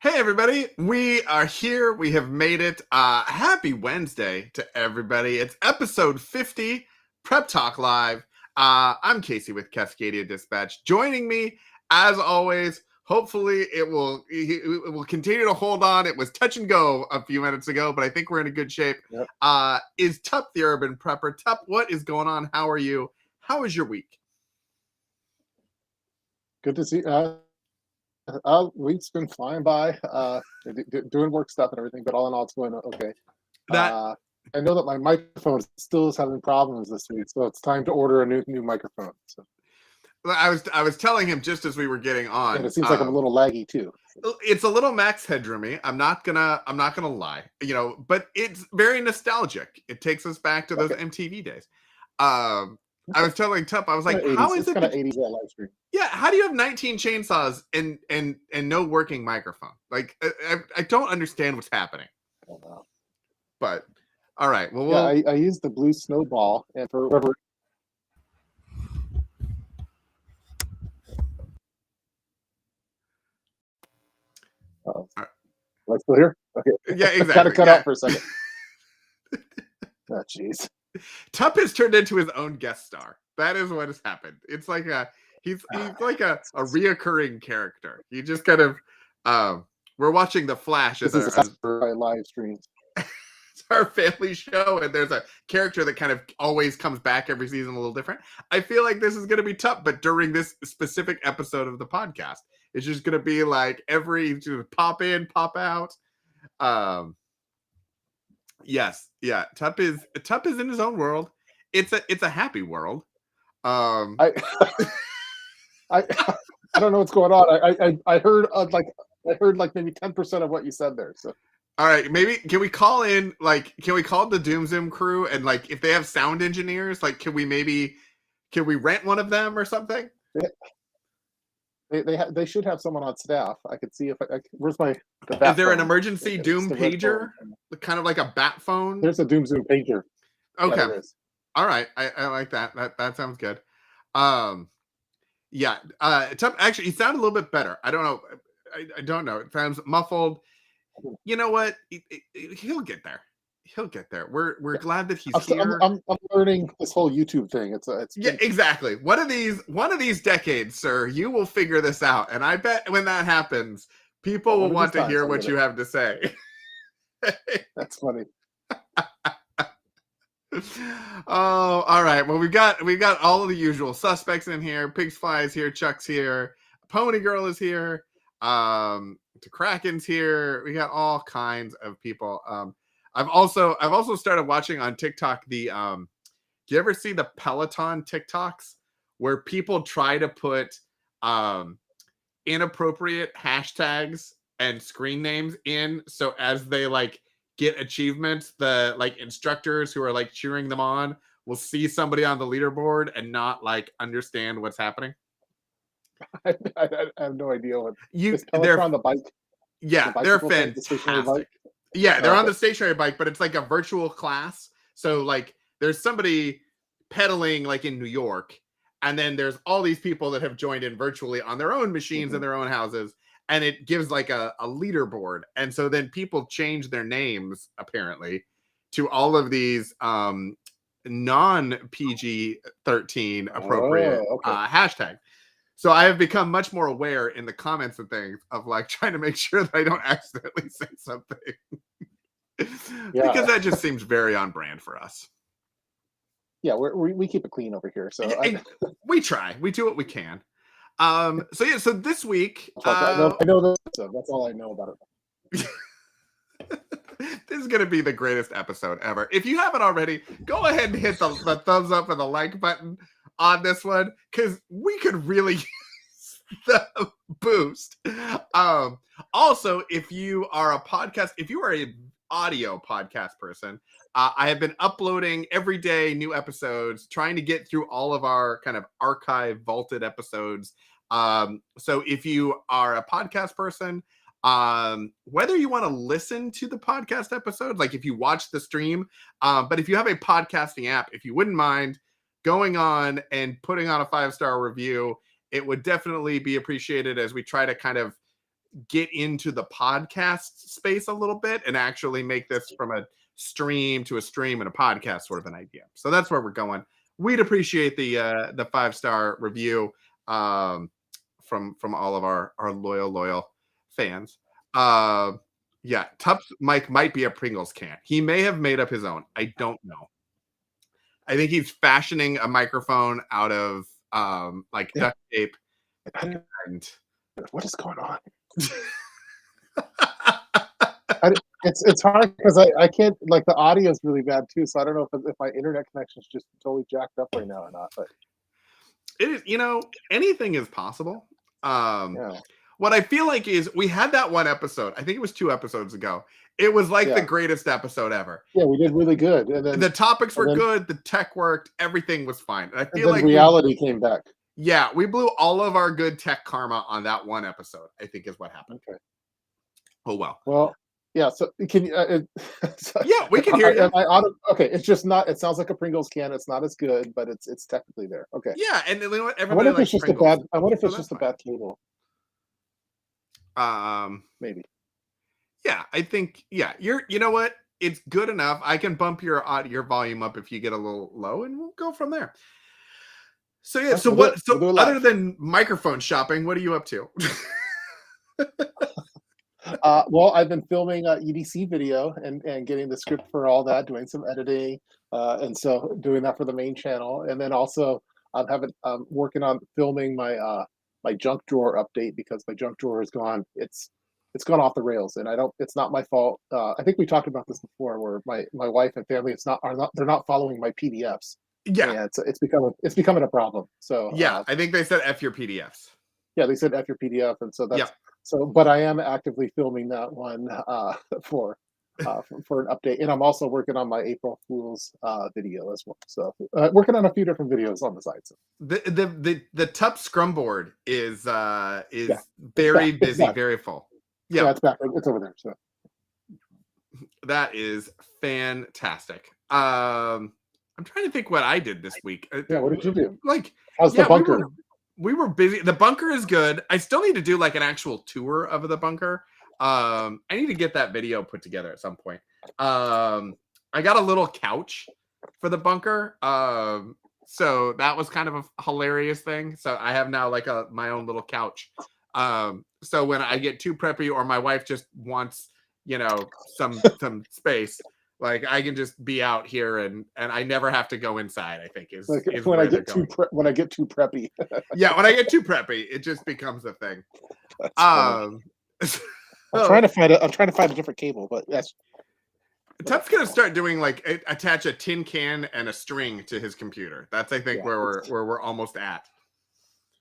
Hey everybody, we are here. We have made it. Happy Wednesday to everybody. It's episode 50, Prep Talk Live. I'm Casey with Cascadia Dispatch. Joining me, as always, hopefully it will continue to hold on. It was touch and go a few minutes ago, but I think we're in a good shape. Yep. Is Tup the Urban Prepper? Tup, what is going on? How are you? How is your week? Good to see. Week's been flying by, doing work stuff and everything, but all in all, it's going okay. I know that my microphone still is having problems this week, so it's time to order a new microphone. So. I was telling him just as we were getting on. And it seems like I'm a little laggy too. It's a little Max Headroomy. I'm not gonna lie, but it's very nostalgic. It takes us back to those MTV days. I was telling Tup, I was like, how is it kind of 80s live stream? Yeah, how do you have 19 chainsaws and no working microphone? Like, I don't understand what's happening. I don't know. But all right, well, I used the blue snowball, and for whoever. Am I still here? Okay. Yeah, exactly. Gotta cut out for a second. Oh, jeez. Tup has turned into his own guest star. That is what has happened. It's like he's like a reoccurring character. He just kind of we're watching The Flash as a live stream. It's our family show, and there's a character that kind of always comes back every season a little different. I feel like this is going to be Tup, but during this specific episode of the podcast, it's just going to be like just pop in, pop out. Yes, yeah. Tup is in his own world. It's a happy world. I don't know what's going on. I heard like maybe 10% of what you said there. So all right, maybe can we call the Doom Zoom crew, and like if they have sound engineers, like can we rent one of them or something? They should have someone on staff. I could see if where's my. Is there an emergency Doom pager? Kind of like a bat phone? There's a Doom Zoom pager. Okay. All right. I like that. That sounds good. Yeah. Actually, he sounded a little bit better. I don't know. I don't know. It sounds muffled. You know what? He'll get there. He'll get there. We're glad that he's here. I'm learning this whole YouTube thing. It's yeah, exactly. One of these decades, sir, you will figure this out. And I bet when that happens, people will want to hear what you have to say. That's funny. Oh, all right. Well, we've got all of the usual suspects in here. Pigs Fly is here. Chuck's here. Pony Girl is here. Kraken's here. We got all kinds of people. I've also started watching on TikTok the do you ever see the Peloton TikToks where people try to put inappropriate hashtags and screen names in, so as they like get achievements, the like instructors who are like cheering them on will see somebody on the leaderboard and not like understand what's happening? I have no idea what they're on the bike. Yeah, they're fantastic. Yeah, they're on the stationary bike, but it's like a virtual class. So like there's somebody pedaling like in New York, and then there's all these people that have joined in virtually on their own machines in their own houses, and it gives like a leaderboard. And so then people change their names apparently to all of these non PG-13 appropriate hashtags. So I have become much more aware in the comments and things of like trying to make sure that I don't accidentally say something. Because that just seems very on brand for us. Yeah, we keep it clean over here. So we try. We do what we can. So this week I know that. So that's all I know about it. This is going to be the greatest episode ever. If you haven't already, go ahead and hit the thumbs up and the like button on this one, because we could really use the boost. Also, if you are a podcast, if you are audio podcast person. I have been uploading every day new episodes, trying to get through all of our kind of archive vaulted episodes. So if you are a podcast person, whether you want to listen to the podcast episode, like if you watch the stream, but if you have a podcasting app, if you wouldn't mind going on and putting on a 5-star review, it would definitely be appreciated as we try to kind of get into the podcast space a little bit and actually make this from a stream to a stream and a podcast sort of an idea. So that's where we're going. We'd appreciate the 5-star review from all of our loyal fans. Yeah, Tup's mic might be a Pringles can. He may have made up his own. I don't know. I think he's fashioning a microphone out of like duct tape. And what is going on? It's hard because I can't, like, the audio is really bad too, so I don't know if my internet connection is just totally jacked up right now or not. But it is, anything is possible. What I feel like is we had that one episode. I think it was 2 episodes ago. It was like the greatest episode ever. Yeah, we did really good. And then the topics were good. The tech worked. Everything was fine. And I feel like reality came back. Yeah, we blew all of our good tech karma on that one episode, I think is what happened. Okay. Oh, well. Well, yeah, so can you... yeah, we can hear you. Okay, it's just not... It sounds like a Pringles can. It's not as good, but it's technically there. Okay. Yeah, and you know what? I wonder if it's just Pringles. I wonder if it's just a bad cable. Maybe. Yeah, I think... Yeah, you know what? It's good enough. I can bump your volume up if you get a little low, and we'll go from there. So yeah, so what? So other than microphone shopping, what are you up to? Well, I've been filming EDC video and getting the script for all that, doing some editing, and so doing that for the main channel, and then also I'm working on filming my my junk drawer update because my junk drawer is gone. It's gone off the rails, and it's not my fault. I think we talked about this before, where my wife and family they're not following my PDFs. Yeah, it's becoming a problem. So yeah, I think they said F your PDFs. Yeah, they said F your PDF, and so that's so. But I am actively filming that one for an update, and I'm also working on my April Fool's video as well. So working on a few different videos on the side. So. The TUP Scrum board is very busy, very full. Yeah, it's back. It's over there. So that is fantastic. I'm trying to think what I did this week. Yeah, what did you do? Like, how's the bunker? We were busy. The bunker is good. I still need to do like an actual tour of the bunker. I need to get that video put together at some point. I got a little couch for the bunker. So that was kind of a hilarious thing. So I have now like my own little couch. So when I get too preppy or my wife just wants, some space, like I can just be out here and I never have to go inside. I think is when I get too preppy. Yeah, when I get too preppy, it just becomes a thing. I'm trying to find a different cable, but yes. Tup's gonna start doing like attach a tin can and a string to his computer. That's I think where we're almost at.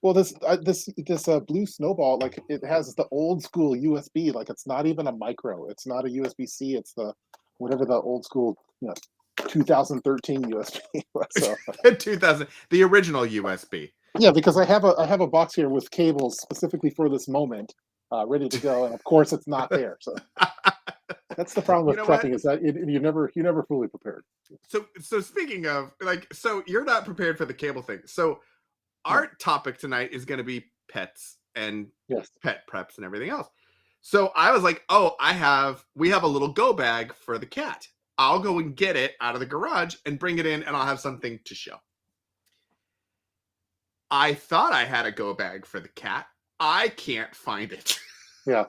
Well, this blue snowball, like it has the old school USB. Like it's not even a micro. It's not a USB-C. It's the whatever the old school 2013 USB. So 2000, the original USB. Yeah, because I have a box here with cables specifically for this moment, ready to go, and of course it's not there. So that's the problem with prepping is that you're never fully prepared. So speaking of so you're not prepared for the cable thing. So our topic tonight is going to be pets and pet preps and everything else. So I was like, we have a little go bag for the cat. I'll go and get it out of the garage and bring it in and I'll have something to show. I thought I had a go bag for the cat. I can't find it. Yeah.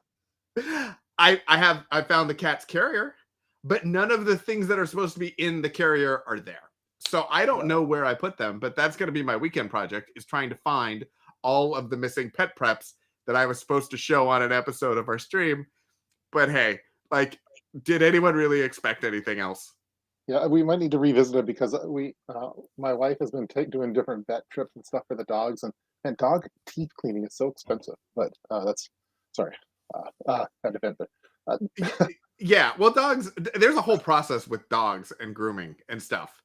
I found the cat's carrier, but none of the things that are supposed to be in the carrier are there. So I don't know where I put them, but that's going to be my weekend project, is trying to find all of the missing pet preps that I was supposed to show on an episode of our stream. But hey, did anyone really expect anything else? Yeah, we might need to revisit it because my wife has been doing different vet trips and stuff for the dogs, and dog teeth cleaning is so expensive. But that's sorry, had to vent there. Yeah, well, dogs. There's a whole process with dogs and grooming and stuff.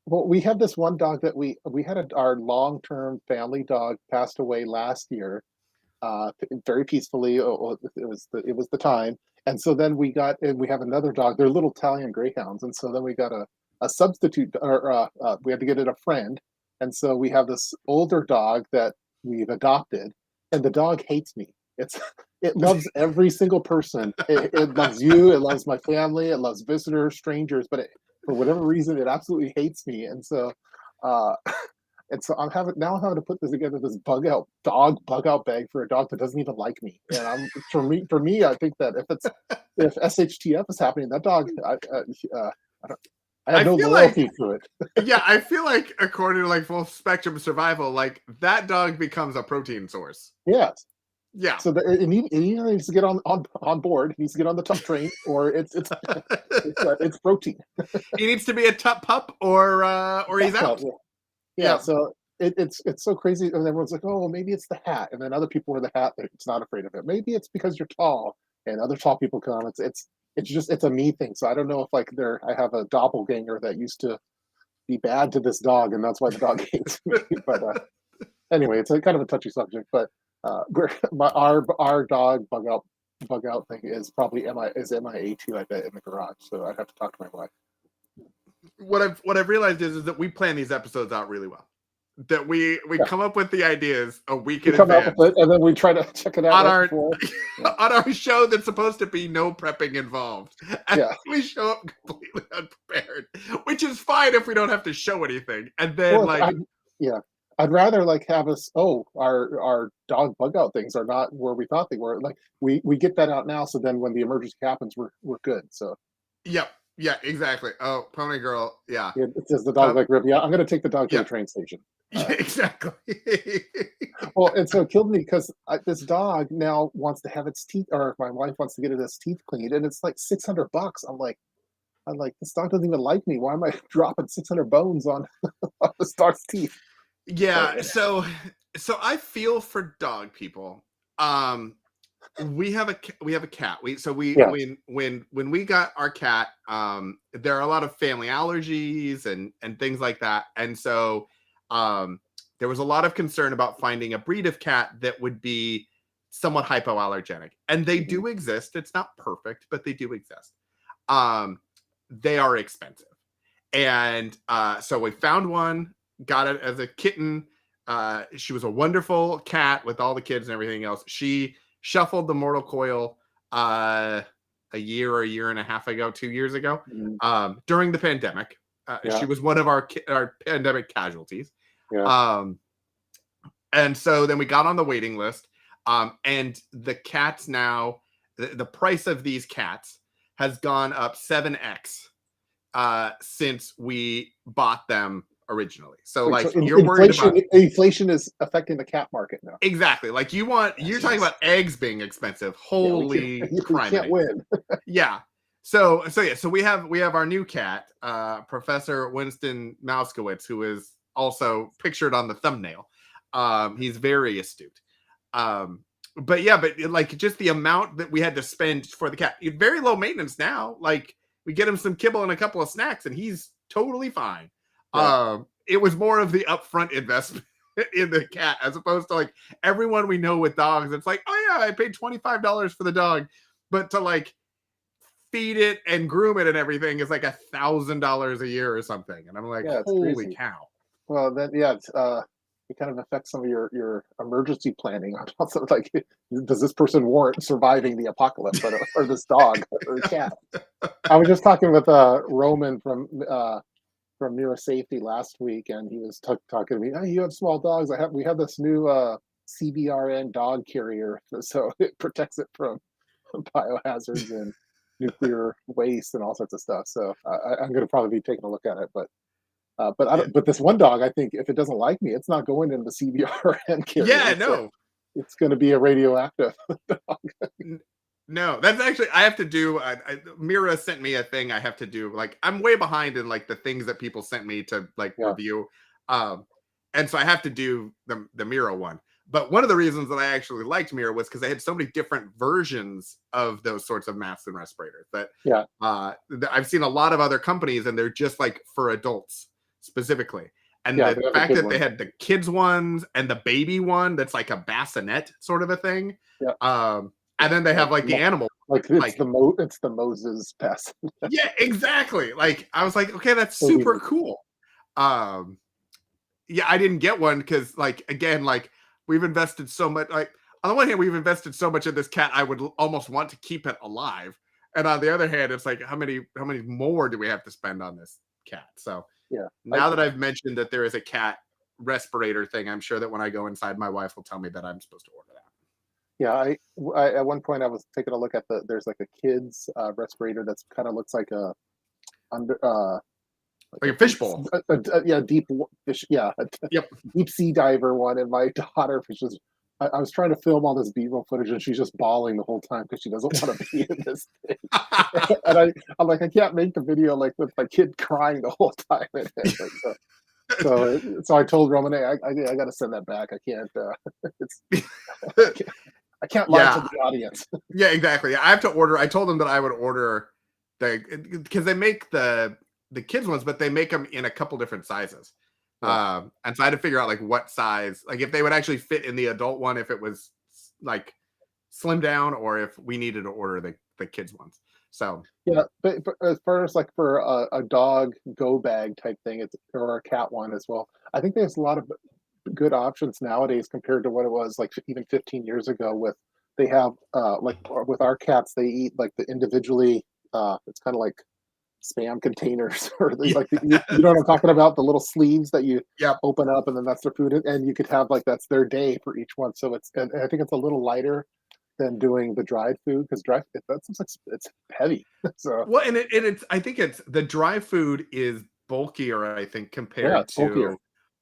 Well, we had this one dog that we had our long-term family dog passed away last year, very peacefully. It was the time, and so then we have another dog. They're little Italian greyhounds, and so then we got a substitute, or we had to get it a friend, and so we have this older dog that we've adopted, and the dog hates me. It loves every single person. It loves you. It loves my family. It loves visitors, strangers, but for whatever reason, it absolutely hates me, and so. Uh, And so I'm having to put this together, this bug out bag for a dog that doesn't even like me. And for me, I think that if SHTF is happening, that dog, I have no loyalty to it. Yeah, I feel like according to like full spectrum survival, like that dog becomes a protein source. Yes. Yeah. So it either needs to get on board, he needs to get on the top train, or it's protein. He needs to be a top pup, or he's out. Yeah, so it's so crazy, and everyone's like, "Oh, maybe it's the hat," and then other people wear the hat that's not afraid of it. Maybe it's because you're tall, and other tall people come. It's a me thing. So I don't know if like I have a doppelganger that used to be bad to this dog, and that's why the dog hates me. But anyway, it's a kind of a touchy subject. But our dog bug out thing is probably MIA too. I bet in the garage. So I'd have to talk to my wife. What I've realized is that we plan these episodes out really well. That we come up with the ideas a week in advance, and then we try to check it out on our show that's supposed to be no prepping involved. And we show up completely unprepared, which is fine if we don't have to show anything. And then I'd rather like have us. Oh, our dog bug out things are not where we thought they were. Like we get that out now, so then when the emergency happens, we're good. So. Yep. Yeah, exactly. Oh, Pony Girl. Yeah. It says the dog like rip. Yeah, I'm going to take the dog to the train station. Yeah, exactly. Well, and so it killed me because this dog now wants to have its teeth, or my wife wants to get its teeth cleaned, and it's like $600. I'm like, this dog doesn't even like me. Why am I dropping 600 bones on this dog's teeth? Yeah. So I feel for dog people. We have a cat. When we got our cat, there are a lot of family allergies and things like that, and so there was a lot of concern about finding a breed of cat that would be somewhat hypoallergenic, and they do exist. It's not perfect, but they do exist. They are expensive, and so we found one, got it as a kitten. She was a wonderful cat with all the kids and everything else. She shuffled the mortal coil a year and a half ago, 2 years ago, during the pandemic. She was one of our pandemic casualties. And so then we got on the waiting list, and the cats now, the price of these cats has gone up 7x since we bought them originally. So you're worried about inflation is affecting the cat market now. Exactly. Like you're talking about eggs being expensive. Holy crap. We can't win. Yeah. So we have our new cat, Professor Winston Mouskowitz, who is also pictured on the thumbnail. He's very astute. But like just the amount that we had to spend for the cat, very low maintenance now. Like we get him some kibble and a couple of snacks and he's totally fine. It was more of the upfront investment in the cat as opposed to like everyone we know with dogs. It's like, oh yeah, I paid $25 for the dog, but to like feed it and groom it and everything is like $1,000 a year or something. And I'm like, holy crazy. Cow. Well, then it kind of affects some of your emergency planning on also like, does this person warrant surviving the apocalypse or this dog or cat? I was just talking with Roman from Neuro Safety last week, and he was talking to me. Oh, you have small dogs. We have this new CBRN dog carrier, so it protects it from biohazards and nuclear waste and all sorts of stuff. So I'm going to probably be taking a look at it, but this one dog, I think if it doesn't like me, it's not going in the CBRN carrier. Yeah, no, it's going to be a radioactive dog. No, that's actually, I have to do, Mira sent me a thing I have to do. Like, I'm way behind in like the things that people sent me to like review. And so I have to do the Mira one. But one of the reasons that I actually liked Mirror was because they had so many different versions of those sorts of masks and respirators that I've seen a lot of other companies and they're just like for adults specifically. And the fact that they had the kids ones and the baby one that's like a bassinet sort of a thing. And then they have like the animal. Like it's the Moses bassinet. Yeah, exactly. Like I was like, okay, that's super cool. Yeah, I didn't get one because like again, like we've invested so much. Like on the one hand, we've invested so much in this cat, I would almost want to keep it alive. And on the other hand, it's like how many more do we have to spend on this cat? So now that I've mentioned that there is a cat respirator thing, I'm sure that when I go inside, my wife will tell me that I'm supposed to order that. Yeah, I at one point I was taking a look at there's like a kids respirator that's kind of looks like a under like a fishbowl. Deep fish. Yeah, deep sea diver one. And my daughter was just, I was trying to film all this B-roll footage, and she's just bawling the whole time because she doesn't want to be in this thing. And I'm like, I can't make the video like with my kid crying the whole time. So I told Roman, I got to send that back. I can't. I can't lie to the audience. Yeah, exactly. I have to order. I told them that I would order because they make the kids ones, but they make them in a couple different sizes. And so I had to figure out like what size, like if they would actually fit in the adult one, if it was like slim down, or if we needed to order the kids ones. So but as far as like for a dog go bag type thing, or a cat one as well. I think there's a lot of good options nowadays compared to what it was like even 15 years ago. They have like with our cats, they eat like the individually. It's kind of like Spam containers, or you know what I'm talking about, the little sleeves that you open up, and then that's their food, and you could have like that's their day for each one. So and I think it's a little lighter than doing the dried food, because it's heavy. So and it's I think it's the dry food is bulkier, I think, compared to bulkier.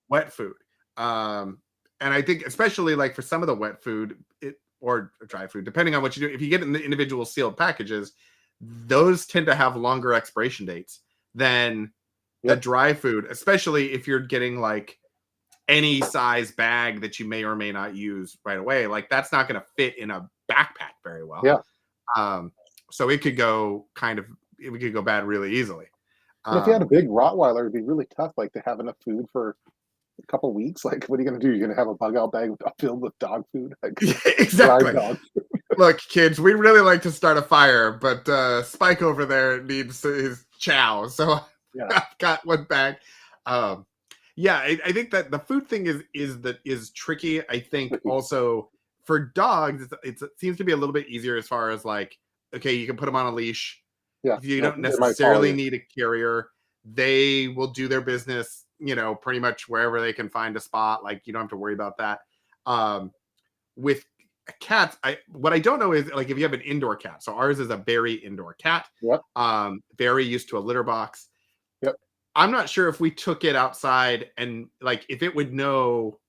Wet food. And I think especially like for some of the wet food or dry food, depending on what you do, if you get in the individual sealed packages, those tend to have longer expiration dates than the dry food, especially if you're getting like any size bag that you may or may not use right away. Like that's not going to fit in a backpack very well. So it could go bad really easily. And if you had a big Rottweiler, it'd be really tough, like to have enough food for a couple of weeks. Like, what are you going to do? You're going to have a bug out bag filled with dog food? Like, exactly. Dog food. Look, kids, we really like to start a fire, but Spike over there needs his chow. So I've got one bag. I think that the food thing is tricky. I think also for dogs, it seems to be a little bit easier as far as like, okay, you can put them on a leash. You don't necessarily need a carrier. They will do their business, pretty much wherever they can find a spot. Like you don't have to worry about that. With cats, what I don't know is like if you have an indoor cat. So ours is a very indoor cat. Very used to a litter box. I'm not sure if we took it outside and like if it would know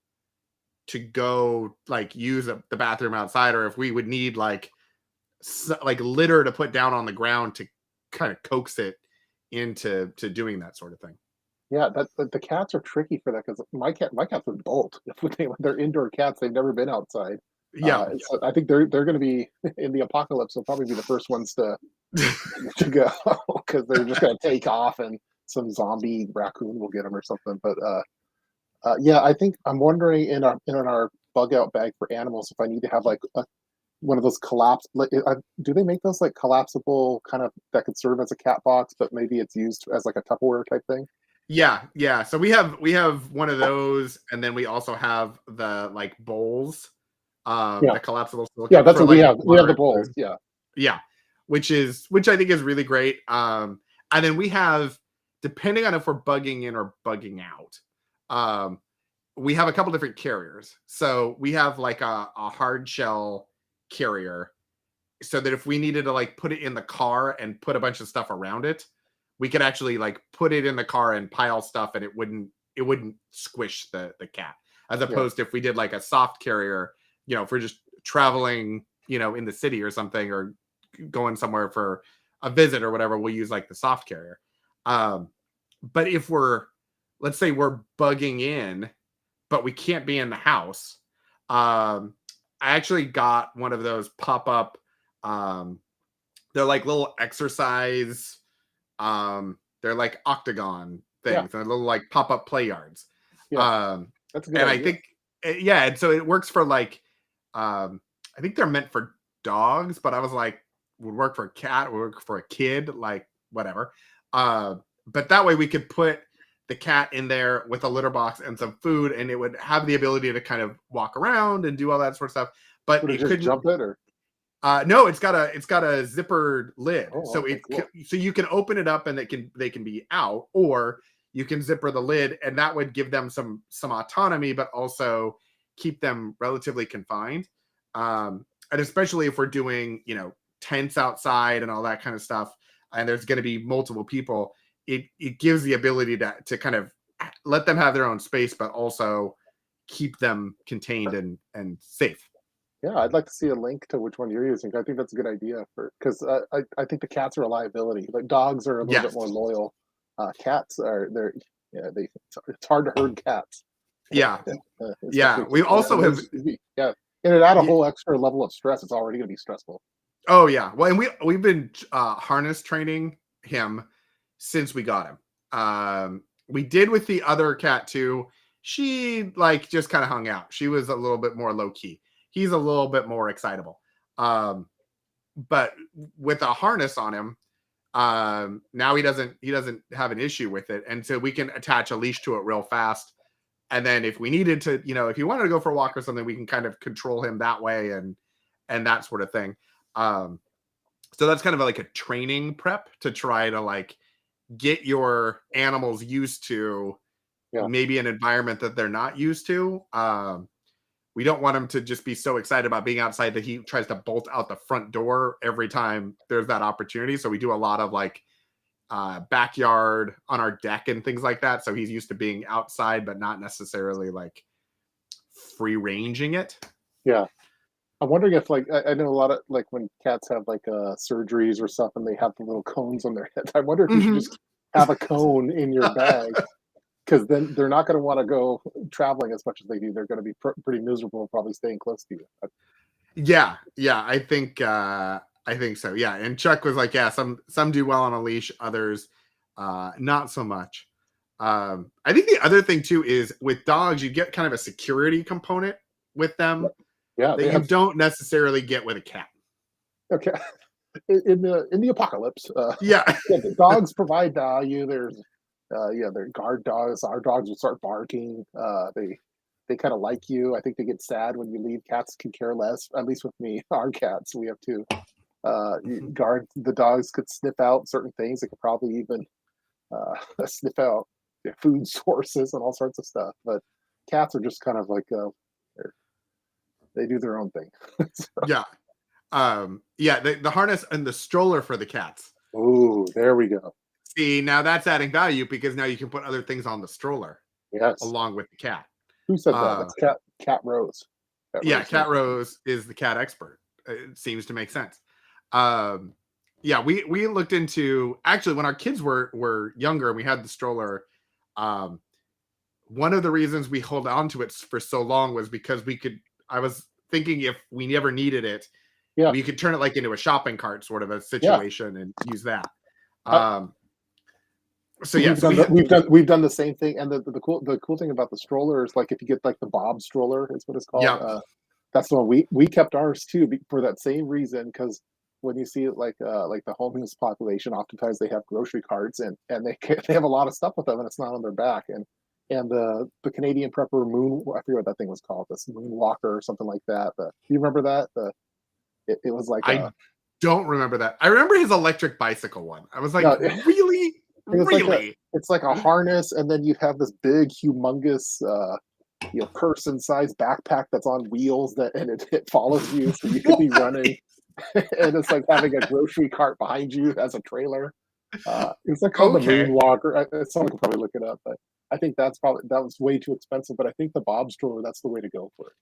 to go like use the bathroom outside, or if we would need like litter to put down on the ground to kind of coax it into doing that sort of thing. Yeah, the cats are tricky for that, because my cats would bolt. They're indoor cats. They've never been outside. So I think they're going to be in the apocalypse. They'll probably be the first ones to go, because they're just going to take off, and some zombie raccoon will get them or something. But I think I'm wondering in our bug out bag for animals if I need to have like one of those do they make those like collapsible kind of that could serve as a cat box, but maybe it's used as like a Tupperware type thing? Yeah. So we have one of those, and then we also have the like bowls. The collapsible silicone. That's what we have. We have the bowls. Which I think is really great. And then we have, depending on if we're bugging in or bugging out, we have a couple different carriers. So we have like a hard shell carrier, so that if we needed to like put it in the car and put a bunch of stuff around it, we could actually like put it in the car and pile stuff, and it wouldn't squish the cat. As opposed to if we did like a soft carrier, if we're just traveling, in the city or something, or going somewhere for a visit or whatever, we'll use like the soft carrier. But if let's say we're bugging in, but we can't be in the house, I actually got one of those pop-up, they're like little exercise, they're like octagon things, and little like pop-up play yards. That's a good And idea. I think, and so it works for like, I think they're meant for dogs, but I was like, would work for a cat, would work for a kid, like whatever. But that way we could put the cat in there with a litter box and some food, and it would have the ability to kind of walk around and do all that sort of stuff. But would it just jump it, or no, it's got a zippered lid, so okay, cool. so you can open it up and they can be out, or you can zipper the lid, and that would give them some autonomy, but also keep them relatively confined. And especially if we're doing, tents outside and all that kind of stuff, and there's going to be multiple people, it gives the ability to kind of let them have their own space, but also keep them contained and safe. Yeah, I'd like to see a link to which one you're using. I think that's a good idea because I think the cats are a liability. Like dogs are a little bit more loyal. Cats it's hard to herd cats. Yeah. We also have and it add a whole extra level of stress. It's already going to be stressful. Oh yeah. Well, and we've been harness training him since we got him. We did with the other cat too. She like just kind of hung out. She was a little bit more low key. He's a little bit more excitable. But with a harness on him, now he doesn't have an issue with it. And so we can attach a leash to it real fast. And then if we needed to, if he wanted to go for a walk or something, we can kind of control him that way and that sort of thing. So that's kind of like a training prep to try to like get your animals used to maybe an environment that they're not used to. We don't want him to just be so excited about being outside that he tries to bolt out the front door every time there's that opportunity. So we do a lot of like backyard on our deck and things like that. So he's used to being outside, but not necessarily like free ranging it. Yeah. I'm wondering if like, I know a lot of like when cats have like surgeries or stuff and they have the little cones on their heads. I wonder if you should just have a cone in your bag. Because then they're not going to want to go traveling as much as they do. They're going to be pretty miserable, probably staying close to you. Yeah, I think so. Yeah, and Chuck was like, yeah, some do well on a leash, others not so much. I think the other thing too is with dogs, you get kind of a security component with them that you don't necessarily get with a cat. Okay, in the apocalypse, the dogs provide value. There's they're guard dogs. Our dogs will start barking. They kind of like you. I think they get sad when you leave. Cats can care less. At least with me, our cats, we have to guard. The dogs could sniff out certain things. They could probably even sniff out food sources and all sorts of stuff. But cats are just kind of like they do their own thing. So. Yeah. The harness and the stroller for the cats. Oh, there we go. See, now that's adding value because now you can put other things on the stroller. Yes. Along with the cat. Who said that? That's Cat Rose. Cat Rose is the cat expert. It seems to make sense. We looked into actually when our kids were younger and we had the stroller. One of the reasons we hold on to it for so long was because I was thinking if we never needed it, we could turn it like into a shopping cart sort of a situation and use that. So we've done the same thing, and the cool thing about the stroller is like if you get like the Bob stroller, is what it's called. Yeah. That's the one we kept ours too for that same reason. Because when you see it like the homeless population, oftentimes they have grocery carts and they have a lot of stuff with them, and it's not on their back. And the Canadian Prepper Moon, I forget what that thing was called, this Moonwalker or something like that. Do you remember that? It was like I don't remember that. I remember his electric bicycle one. I was like, really? Really? It's like a harness, and then you have this big, humongous, person-sized backpack that's on wheels and it follows you, so you could be running, and it's like having a grocery cart behind you as a trailer. It's like called the Moonwalker. Someone can probably look it up, but I think that was way too expensive. But I think the Bob stroller, that's the way to go for it.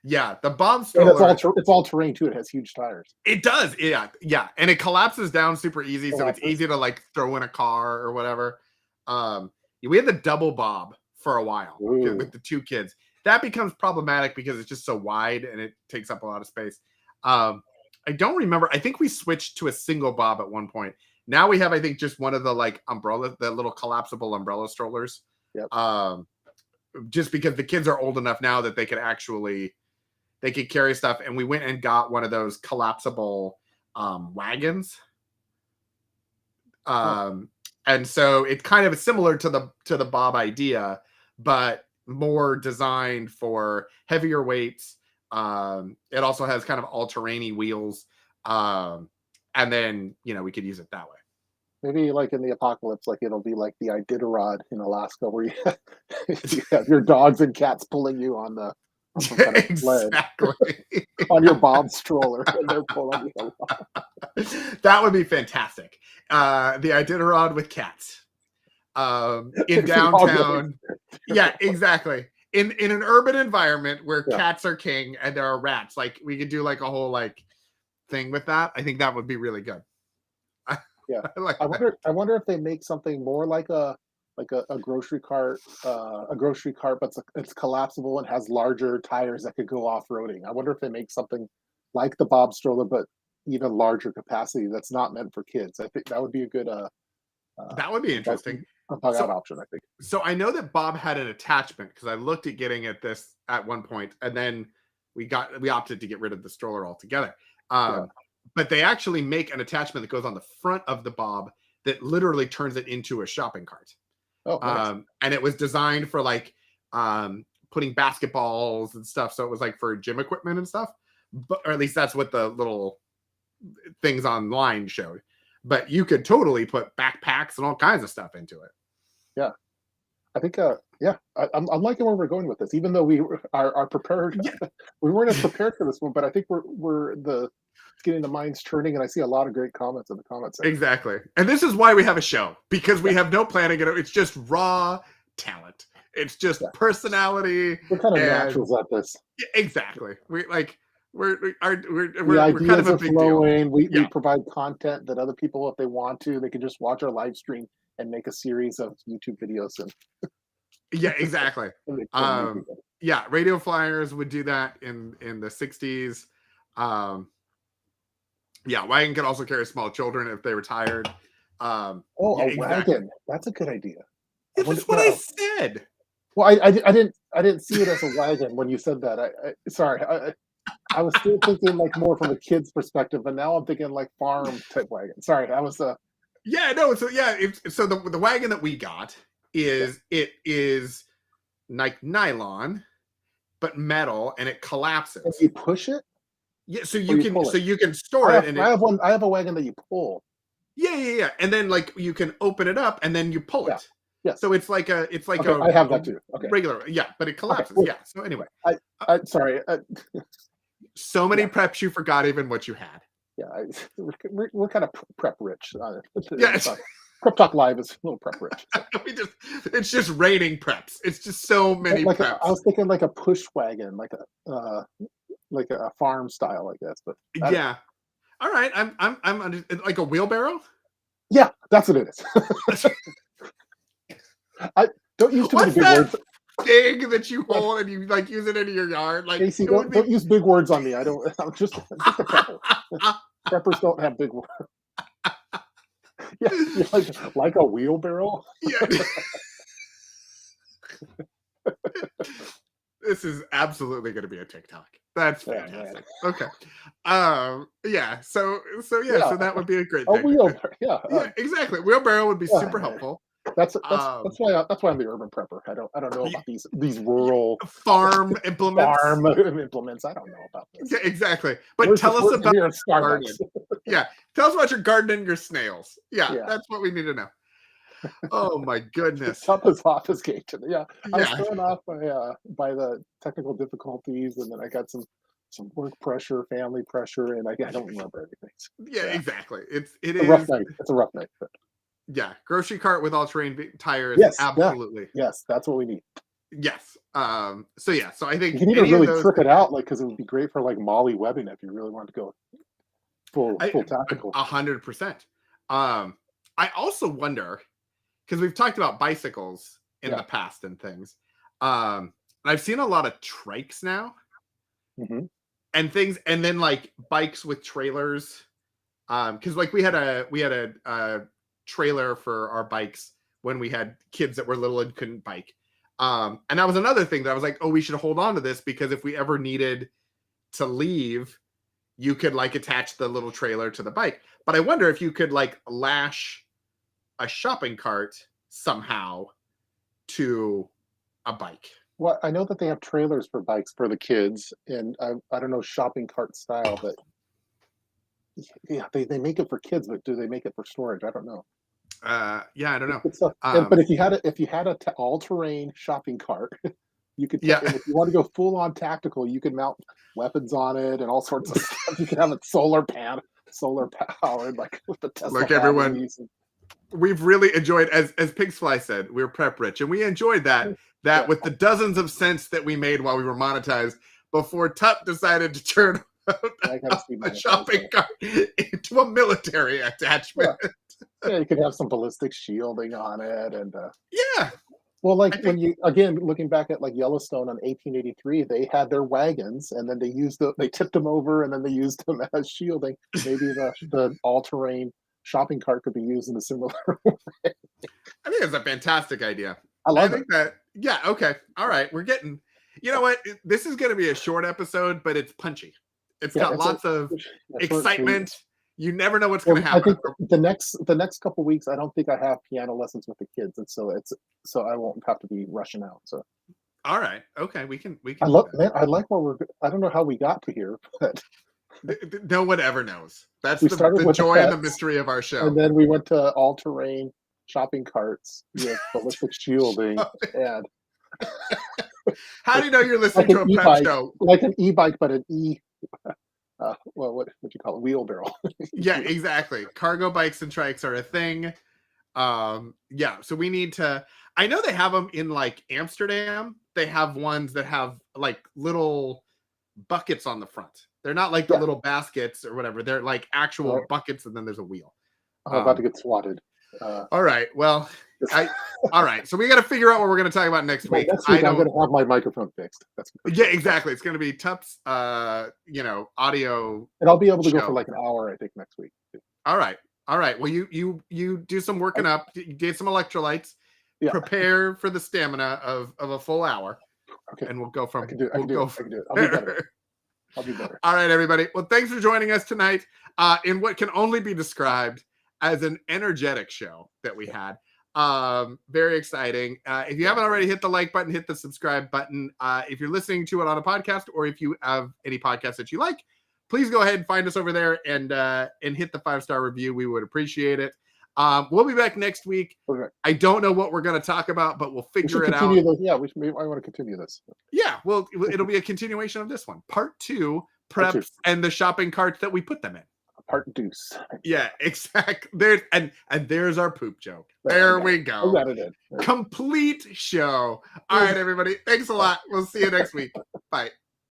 Yeah, the Bob stroller. It's all terrain too. It has huge tires. It does, yeah, and it collapses down super easy, so it's easy to like throw in a car or whatever. We had the double Bob for a while with the two kids, That becomes problematic because it's just so wide and it takes up a lot of space. I don't remember. I think we switched to a single bob at one point. Now we have, I think, just one of the like umbrella, the little collapsible umbrella strollers. Yep. Just because the kids are old enough now that they could carry stuff. And we went and got one of those collapsible wagons. And so it kind of is similar to the bob idea, but more designed for heavier weights. It also has kind of all-terrainy wheels. And then, we could use it that way. Maybe like in the apocalypse, like it'll be like the Iditarod in Alaska where you have your dogs and cats pulling you on the kind of exactly on your bob stroller and they're pulling you along. That would be fantastic. The Iditarod with cats in downtown. Yeah, exactly. In an urban environment where cats are king and there are rats, like we could do like a whole like thing with that. I think that would be really good. Yeah, I wonder if they make something more like a grocery cart, but it's collapsible and has larger tires that could go off roading. I wonder if they make something like the bob stroller, but even larger capacity that's not meant for kids. I think that would be a good. That would be interesting. Option, I think. So I know that Bob had an attachment because I looked at getting at this at one point, and then we opted to get rid of the stroller altogether. But they actually make an attachment that goes on the front of the Bob that literally turns it into a shopping cart. Oh, nice. And it was designed for like putting basketballs and stuff. So it was like for gym equipment and stuff, or at least that's what the little things online showed. But you could totally put backpacks and all kinds of stuff into it. Yeah, I think. I'm liking where we're going with this, even though we are prepared. Yeah. We weren't as prepared for this one, but I think we're getting the minds turning, and I see a lot of great comments in the comments section. Exactly, and this is why we have a show, because we have no planning. It's just raw talent. It's just personality. We're kind of naturals at this. Yeah, exactly. We're kind of a big deal. We provide content that other people, if they want to, they can just watch our live stream and make a series of YouTube videos. And yeah, exactly. Radio Flyers would do that in the 60s. Wagon could also carry small children if they were tired. A wagon. That's a good idea. That's what I said. Well, I didn't see it as a wagon when you said that. Sorry. I was still thinking like more from a kid's perspective, but now I'm thinking like farm type wagon. Sorry, that was So the wagon that we got is it is like nylon, but metal, and it collapses. And you push it. Yeah, so you can store it. I have a wagon that you pull. Yeah, and then like you can open it up and then you pull it. Yeah. So it's like a I have that too. Okay. Regular, but it collapses. Okay. Yeah. So anyway, sorry. So many preps you forgot even what you had. Yeah, we're kind of prep rich. Prep Talk Live is a little prep rich. So. It's just raining preps. It's just so many preps. I was thinking like a push wagon, like a farm style, I guess. But yeah. All right. I'm like a wheelbarrow. Yeah, that's what it is. I don't use too many big words. Thing that you hold and you like use it in your yard. Like, Casey, don't use big words on me. I'm just a prepper. Preppers don't have big words. Yeah, you're like a wheelbarrow. Yeah. This is absolutely going to be a TikTok. That's fantastic. Okay. So that would be a great thing. Wheelbarrow. Yeah, exactly. Wheelbarrow would be super helpful. That's why I'm the urban prepper. I don't know about these rural farm implements. Farm implements. I don't know about this. Yeah, exactly. But tell us about your garden. Yeah, tell us about your garden and your snails. Yeah, that's what we need to know. Oh my goodness! Top is obfuscate. Yeah, I was thrown off by the technical difficulties, and then I got some work pressure, family pressure, and I don't remember everything. Yeah, exactly. It's a rough night. It's a rough night. But. Yeah, grocery cart with all-terrain tires. Yes, absolutely. Yes, that's what we need. Yes. So I think you need to really trip it out, like because it would be great for like Molly webbing if you really wanted to go full tactical. 100%. I also wonder because we've talked about bicycles in the past and things. I've seen a lot of trikes now, and things, and then like bikes with trailers. Because like we had a trailer for our bikes when we had kids that were little and couldn't bike. And that was another thing that I was like, oh, we should hold on to this, because if we ever needed to leave, you could like attach the little trailer to the bike. But I wonder if you could like lash a shopping cart somehow to a bike. Well, I know that they have trailers for bikes for the kids, and I don't know shopping cart style, but yeah, they make it for kids, but do they make it for storage? I don't know. Yeah, I don't know. But if you had a all-terrain shopping cart, you could. Yeah. And if you want to go full on tactical, you can mount weapons on it and all sorts of stuff. You can have it solar powered, like with the Tesla. Look, everyone, we've really enjoyed, as Pigsfly said, we're prep rich, and we enjoyed that with the dozens of cents that we made while we were monetized before Tup decided to turn a shopping cart into a military attachment. Yeah, you could have some ballistic shielding on it, and yeah. Well, like when you again looking back at like Yellowstone on 1883, they had their wagons, and then they tipped them over, and then they used them as shielding. Maybe the all-terrain shopping cart could be used in a similar way. I think it's a fantastic idea. I think that. Yeah. Okay. All right. We're getting. You know what? This is going to be a short episode, but it's punchy. It's got lots of excitement. You never know what's going to happen. I think the next couple of weeks, I don't think I have piano lessons with the kids, and so I won't have to be rushing out. So, all right, okay, we can. I like where I don't know how we got to here, but no one ever knows. That's the joy and the mystery of our show. And then we went to all-terrain shopping carts with ballistic shielding, and how do you know you're listening to a prep show? Like an e-bike, but an well, what you call it, wheelbarrow. Yeah, exactly. Cargo bikes and trikes are a thing. Yeah, so we need to. I know they have them in like Amsterdam. They have ones that have like little buckets on the front. They're not like the little baskets or whatever. They're like actual buckets, and then there's a wheel. I'm about to get swatted. All right. Well, all right. So we got to figure out what we're going to talk about next week. I'm going to have my microphone fixed. Yeah, exactly. It's going to be Tup's, audio. And I'll be able to go for like an hour, I think, next week. All right. Well, you do some working up. You get some electrolytes. Yeah. Prepare for the stamina of a full hour. Okay. And we'll go from. I can do it. I'll be better. All right, everybody. Well, thanks for joining us tonight in what can only be described as an energetic show that we had. Very exciting. If you haven't already, hit the like button, hit the subscribe button. If you're listening to it on a podcast, or if you have any podcasts that you like, please go ahead and find us over there and hit the 5-star review. We would appreciate it. We'll be back next week. Okay. I don't know what we're going to talk about, but we'll figure it out. Yeah, I want to continue this. Yeah, well, it'll be a continuation of this one. Part 2, preps and the shopping carts that we put them in. Part deuce. Yeah, exactly. There's and there's our poop joke. There we go. Complete show. All right, everybody. Thanks a lot. We'll see you next week. Bye.